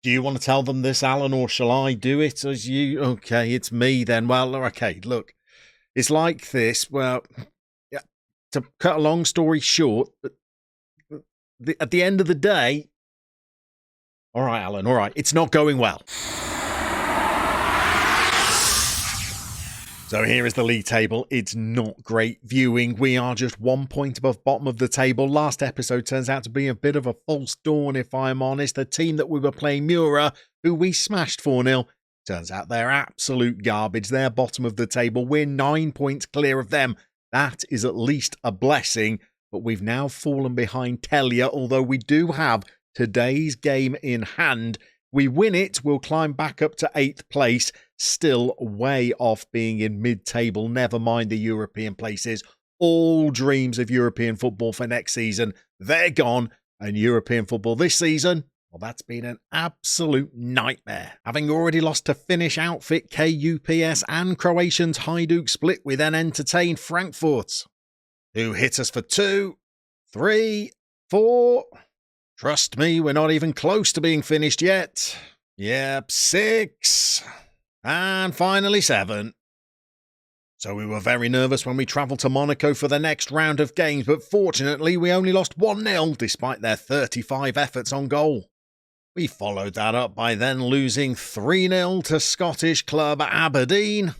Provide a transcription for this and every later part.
Do you want to tell them this, Alan, or shall I do it as you? Okay, it's me then. Well, okay, look, it's like this. Well, yeah, to cut a long story short, at the end of the day, all right, Alan, all right, it's not going well. So here is the league table. It's not great viewing. We are just 1 point above bottom of the table. Last episode turns out to be a bit of a false dawn, if I'm honest. The team that we were playing, Mura, who we smashed 4-0, turns out they're absolute garbage. They're bottom of the table. We're 9 points clear of them. That is at least a blessing. But we've now fallen behind Telia, although we do have today's game in hand. We win it, we'll climb back up to 8th place, still way off being in mid-table, never mind the European places. All dreams of European football for next season, they're gone, and European football this season, well, that's been an absolute nightmare. Having already lost to Finnish outfit KUPS and Croatians Hajduk Split, we then entertained Frankfurt, who hit us for 2, 3, 4... Trust me, we're not even close to being finished yet. Yep, 6. And finally 7. So we were very nervous when we travelled to Monaco for the next round of games, but fortunately we only lost 1-0 despite their 35 efforts on goal. We followed that up by then losing 3-0 to Scottish club Aberdeen,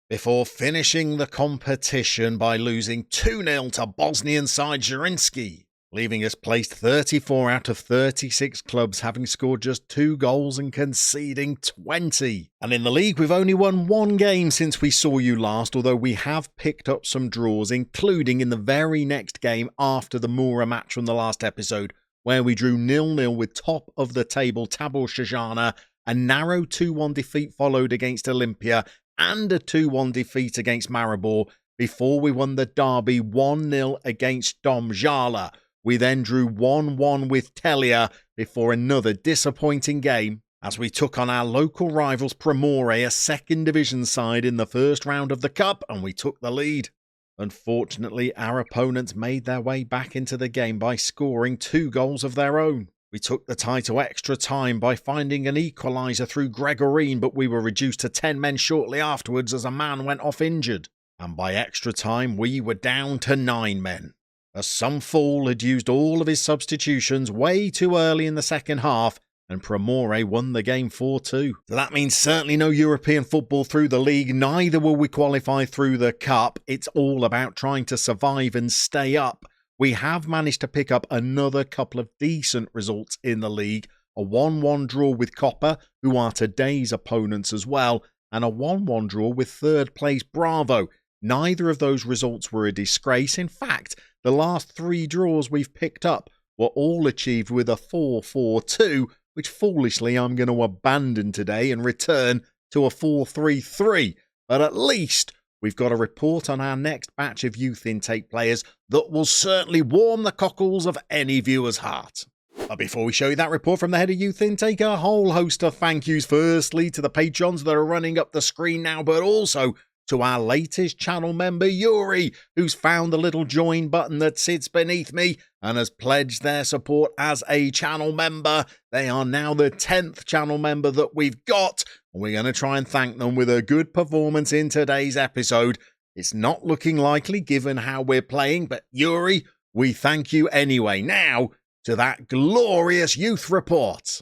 before finishing the competition by losing 2-0 to Bosnian side Zrinski, leaving us placed 34 out of 36 clubs, having scored just 2 goals and conceding 20. And in the league, we've only won 1 game since we saw you last, although we have picked up some draws, including in the very next game after the Mura match from the last episode, where we drew 0-0 with top of the table Tabor Shajana, a narrow 2-1 defeat followed against Olympia, and a 2-1 defeat against Maribor, before we won the derby 1-0 against Domjala. We then drew 1-1 with Telia before another disappointing game as we took on our local rivals Primore, a second division side in the first round of the Cup, and we took the lead. Unfortunately, our opponents made their way back into the game by scoring 2 goals of their own. We took the tie to extra time by finding an equaliser through Gregorine, but we were reduced to 10 men shortly afterwards as a man went off injured. And by extra time, we were down to 9 men, as some fool had used all of his substitutions way too early in the second half, and Primore won the game 4-2. So that means certainly no European football through the league, neither will we qualify through the Cup. It's all about trying to survive and stay up. We have managed to pick up another couple of decent results in the league, a 1-1 draw with Copper, who are today's opponents as well, and a 1-1 draw with third place Bravo. Neither of those results were a disgrace. In fact, the last 3 draws we've picked up were all achieved with a 4-4-2, which foolishly I'm going to abandon today and return to a 4-3-3. But at least we've got a report on our next batch of youth intake players that will certainly warm the cockles of any viewer's heart. But before we show you that report from the head of youth intake, a whole host of thank yous firstly to the patrons that are running up the screen now, but also to our latest channel member, Yuri, who's found the little join button that sits beneath me and has pledged their support as a channel member. They are now the 10th channel member that we've got, and we're going to try and thank them with a good performance in today's episode. It's not looking likely given how we're playing, but Yuri, we thank you anyway. Now, to that glorious youth report.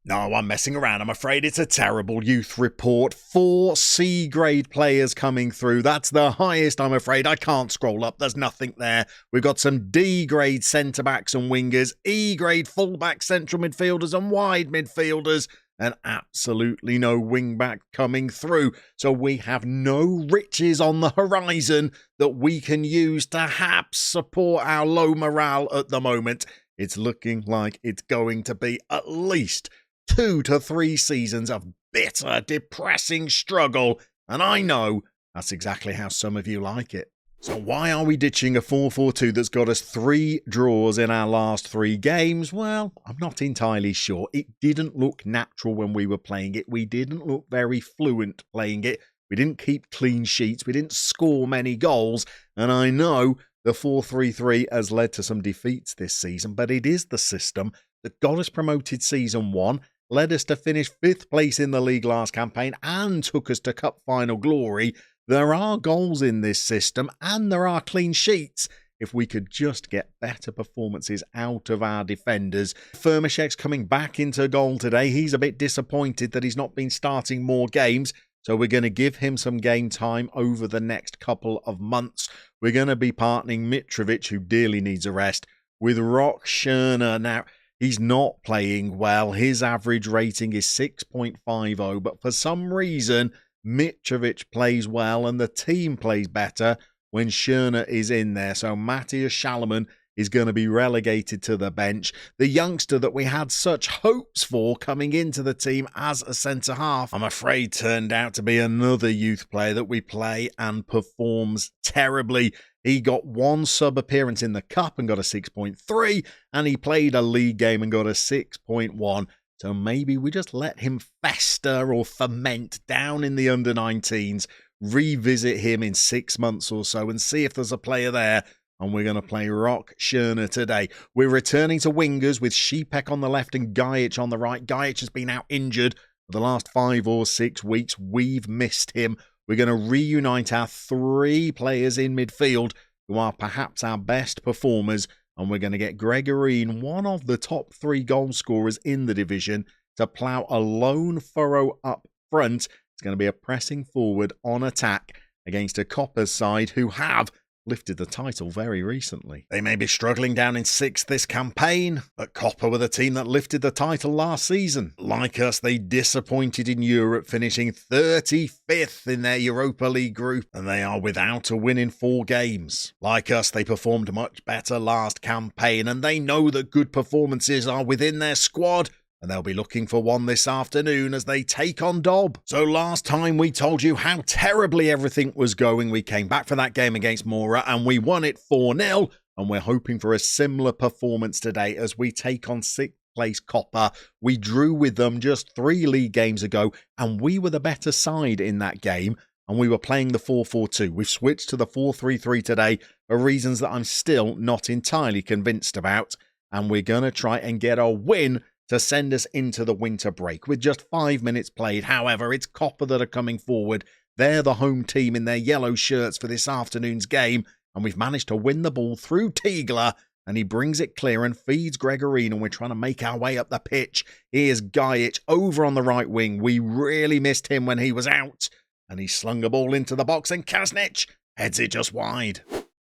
No, I'm messing around. I'm afraid it's a terrible youth report. 4 C-grade players coming through. That's the highest, I'm afraid. I can't scroll up. There's nothing there. We've got some D-grade centre-backs and wingers, E-grade full-back central midfielders and wide midfielders, and absolutely no wing-back coming through. So we have no riches on the horizon that we can use to perhaps support our low morale at the moment. It's looking like it's going to be at least 2 to 3 seasons of bitter, depressing struggle, and I know that's exactly how some of you like it. So why are we ditching a 4-4-2 that's got us 3 draws in our last 3 games? Well, I'm not entirely sure. It didn't look natural when we were playing it. We didn't look very fluent playing it. We didn't keep clean sheets. We didn't score many goals, and I know the 4-3-3 has led to some defeats this season, but it is the system that got us promoted season 1 led us to finish 5th place in the league last campaign and took us to cup final glory. There are goals in this system and there are clean sheets if we could just get better performances out of our defenders. Firmashek's coming back into goal today. He's a bit disappointed that he's not been starting more games, so we're going to give him some game time over the next couple of months. We're going to be partnering Mitrovic, who dearly needs a rest, with Rock Schöner. Now, he's not playing well. His average rating is 6.50, but for some reason, Mitrovic plays well and the team plays better when Schöner is in there. So Matthias Schallemann is going to be relegated to the bench. The youngster that we had such hopes for coming into the team as a centre-half, I'm afraid turned out to be another youth player that we play and performs terribly. He got 1 sub-appearance in the Cup and got a 6.3, and he played a league game and got a 6.1. So maybe we just let him fester or ferment down in the under-19s, revisit him in 6 months or so and see if there's a player there. And we're going to play Rock Schöner today. We're returning to wingers with Šípek on the left and Gajic on the right. Gajic has been out injured for the last 5 or 6 weeks. We've missed him. We're going to reunite our 3 players in midfield who are perhaps our best performers. And we're going to get Gregorín, one of the top 3 goal scorers in the division, to plough a lone furrow up front. It's going to be a pressing forward on attack against a Coppers side who have lifted the title very recently. They may be struggling down in 6th this campaign, but Copper were the team that lifted the title last season. Like us, they disappointed in Europe, finishing 35th in their Europa League group, and they are without a win in 4 games. Like us, they performed much better last campaign, and they know that good performances are within their squad, and they'll be looking for one this afternoon as they take on Dob. So last time we told you how terribly everything was going. We came back for that game against Mora and we won it 4-0. And we're hoping for a similar performance today as we take on 6th place Copper. We drew with them just 3 league games ago and we were the better side in that game. And we were playing the 4-4-2. We've switched to the 4-3-3 today for reasons that I'm still not entirely convinced about. And we're going to try and get a win to send us into the winter break with just 5 minutes played. However, it's Copper that are coming forward. They're the home team in their yellow shirts for this afternoon's game, and we've managed to win the ball through Tigler, and he brings it clear and feeds Gregorín, and we're trying to make our way up the pitch. Here's Gajic over on the right wing. We really missed him when he was out, and he slung a ball into the box, and Kasnic heads it just wide.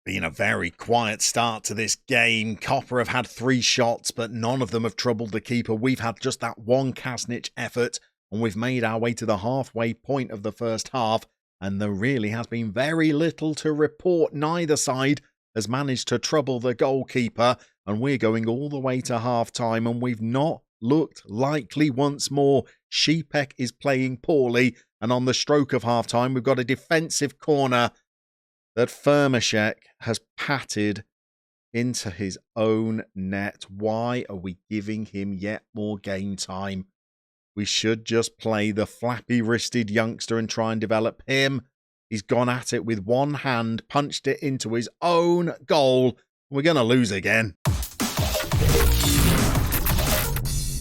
Been a very quiet start to this game. Copper have had 3 shots, but none of them have troubled the keeper. We've had just that one Kasnic effort, and we've made our way to the halfway point of the first half, and there really has been very little to report. Neither side has managed to trouble the goalkeeper, and we're going all the way to half-time, and we've not looked likely once more. Šípek is playing poorly, and on the stroke of half-time, we've got a defensive corner that Firmashek has patted into his own net. Why are we giving him yet more game time? We should just play the flappy-wristed youngster and try and develop him. He's gone at it with one hand, punched it into his own goal. We're going to lose again.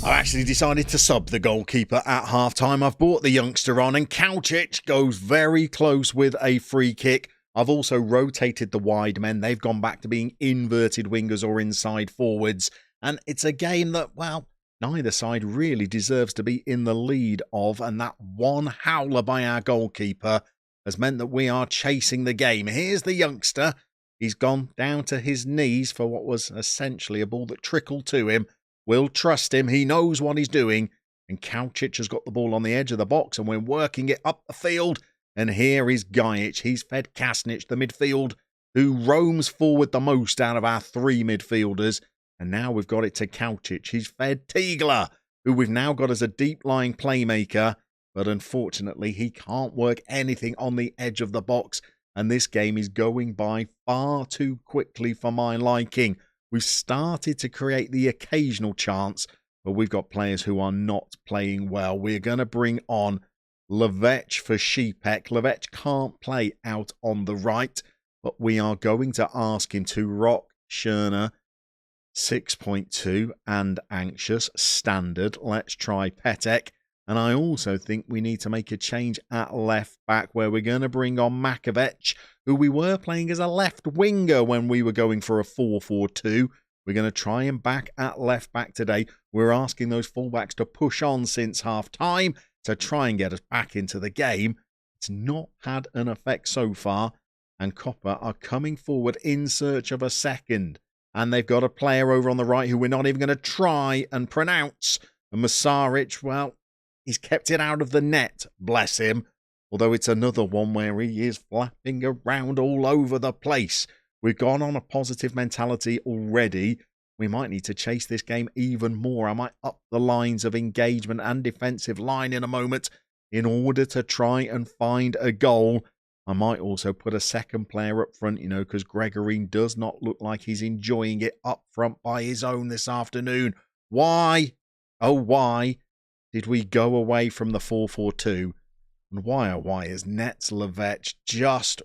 I actually decided to sub the goalkeeper at half-time. I've brought the youngster on, and Kaučić goes very close with a free kick. I've also rotated the wide men. They've gone back to being inverted wingers or inside forwards. And it's a game that, well, neither side really deserves to be in the lead of. And that one howler by our goalkeeper has meant that we are chasing the game. Here's the youngster. He's gone down to his knees for what was essentially a ball that trickled to him. We'll trust him. He knows what he's doing. And Kaučić has got the ball on the edge of the box and we're working it up the field. And here is Gajic. He's fed Kasnic, the midfield, who roams forward the most out of our 3 midfielders. And now we've got it to Kaučić. He's fed Tigler, who we've now got as a deep-lying playmaker. But unfortunately, he can't work anything on the edge of the box. And this game is going by far too quickly for my liking. We've started to create the occasional chance, but we've got players who are not playing well. We're going to bring on Levec for Šípek. Levec can't play out on the right, but we are going to ask him to Rock Schöner 6.2 and anxious, standard. Let's try Petek. And I also think we need to make a change at left back where we're going to bring on Makovic, who we were playing as a left winger when we were going for a 4-4-2. We're going to try him back at left back today. We're asking those fullbacks to push on since half time to try and get us back into the game. It's not had an effect so far. And Copper are coming forward in search of a second. And they've got a player over on the right who we're not even going to try and pronounce. And Masaric, well, he's kept it out of the net, bless him. Although it's another one where he is flapping around all over the place. We've gone on a positive mentality already. We might need to chase this game even more. I might up the lines of engagement and defensive line in a moment in order to try and find a goal. I might also put a second player up front, because Gregorine does not look like he's enjoying it up front by his own this afternoon. Why? Oh, why did we go away from the 4-4-2? And why, oh, why has Netzlevech just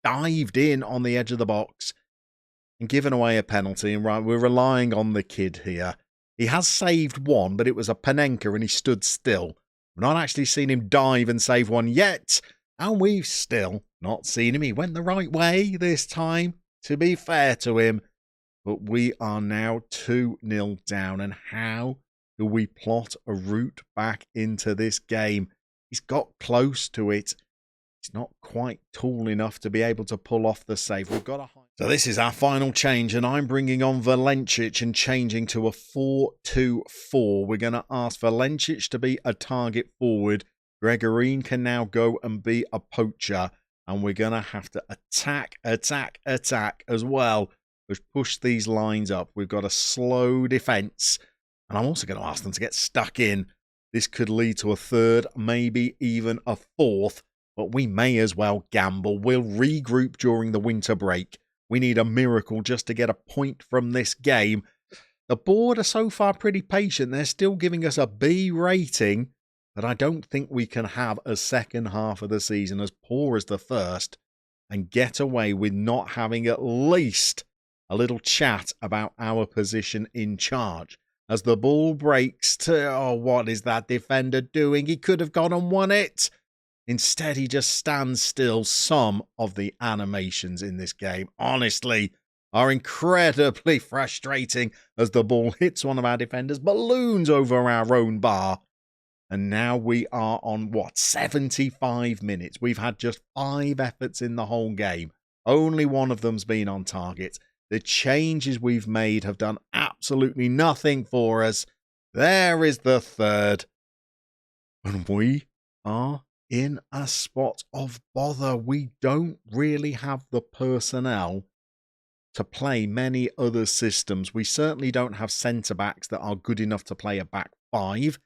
dived in on the edge of the box and given away a penalty? And right, we're relying on the kid here. He has saved one, but it was a Panenka and he stood still. We've not actually seen him dive and save one yet. And we've still not seen him. He went the right way this time, to be fair to him. But we are now 2-0 down. And how do we plot a route back into this game? He's got close to it. He's not quite tall enough to be able to pull off the save. We've got a high. So this is our final change, and I'm bringing on Valencic and changing to a 4-2-4. We're going to ask Valencic to be a target forward. Gregorine can now go and be a poacher, and we're going to have to attack as well as push these lines up. We've got a slow defence, and I'm also going to ask them to get stuck in. This could lead to a third, maybe even a fourth, but we may as well gamble. We'll regroup during the winter break. We need a miracle just to get a point from this game. The board are so far pretty patient. They're still giving us a B rating, but I don't think we can have a second half of the season as poor as the first and get away with not having at least a little chat about our position in charge. As the ball breaks to, oh, what is that defender doing? He could have gone and won it. Instead, he just stands still. Some of the animations in this game, honestly, are incredibly frustrating as the ball hits one of our defenders, balloons over our own bar. And now we are on, 75 minutes. We've had just 5 efforts in the whole game. Only one of them's been on target. The changes we've made have done absolutely nothing for us. There is the third. And we are in a spot of bother. We don't really have the personnel to play many other systems. We certainly don't have centre-backs that are good enough to play a back 5.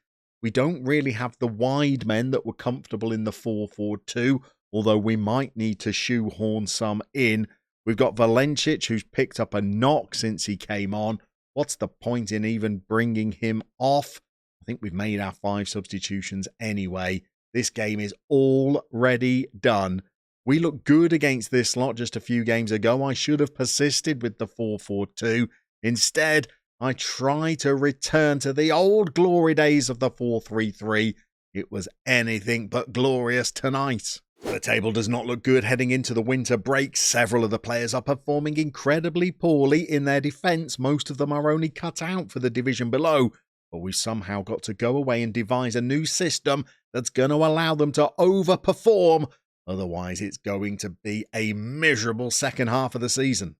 We don't really have the wide men that were comfortable in the 4-4-2, although we might need to shoehorn some in. We've got Valencic, who's picked up a knock since he came on. What's the point in even bringing him off? I think we've made our 5 substitutions anyway. This game is already done. We looked good against this lot just a few games ago. I should have persisted with the 4-4-2. Instead, I try to return to the old glory days of the 4-3-3. It was anything but glorious tonight. The table does not look good heading into the winter break. Several of the players are performing incredibly poorly in their defence. Most of them are only cut out for the division below. But we've somehow got to go away and devise a new system that's going to allow them to overperform. Otherwise, it's going to be a miserable second half of the season.